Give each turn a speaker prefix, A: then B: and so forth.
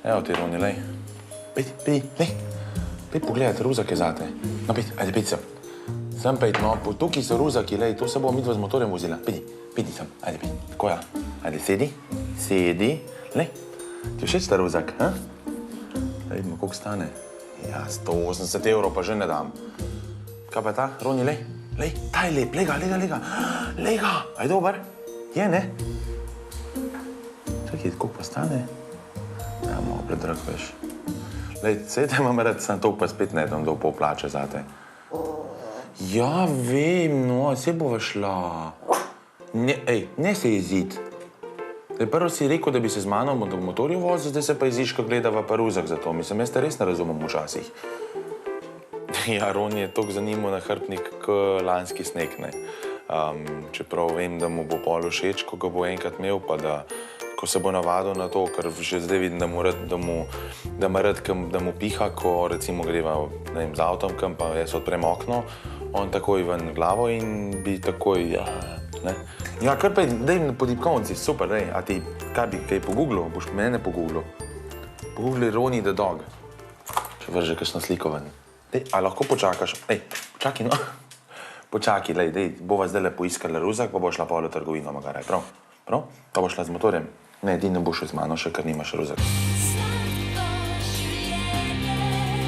A: Evo ti, Roni, lej. Pejdi, lej. Pejdi pogledati, ruzak je zate. No, pejdi, ajde, pejdi sem. Sem pejdi, no, tukaj so ruzaki, lej, tu se bomo midva z motorjem vozila. Pejdi sem, ajde, pejdi. Tako ja. Ajde, sedi, lej. Ti všeč ta ruzak, ha? Da vidimo, koliko stane. Ja, 180 € pa že ne dam. Kaj pa je ta, Roni, lej? Lej, ta je lep, lega. A je dober? Je, ne? Čakaj, koliko pa stane? Ja, malo predrag, veš. Lej, sej te imam rad, sem toliko pa spet ne dam do pol plače zate. Ja, vem, no, sej bova šla. Ne se jezit. Prvo si rekel, da bi se z mano v motorju vozil, zdaj se pa jeziš, ko gledava pa ruzak za to. Mislim, jaz te res ne razumem včasih. Ja, Roni je toliko zanimal na hrbtnik, kot lanski sneg, ne. Čeprav vem, da mu bo pol všeč, ko ga bo enkrat imel, pa da, ko se bo navadil na to, ker že zdaj vidim, da ima rad, da mu piha, ko recimo greva, ne vem, z avtom kam, pa jaz odprem okno, on takoj ven glavo in bi takoj, ja, ne. Ja, kar pa daj po tipkovnici, super, daj. A ti, kaj bi, kaj pogooglil? Boš mene pogooglil? Pogoogli Roni the dog. Če vrže kakšno sliko ven. Dej, a lahko počakaš? Ej, počakaj, no. Počakaj, lej, dej, bova zdaj lepo iskala ruzak, pa bo šla pa v trgovino, magaraj, prav? Prav? Pa bo šla z motorjem? Ne, ti ne boš z mano še, ker nimaš ruzak.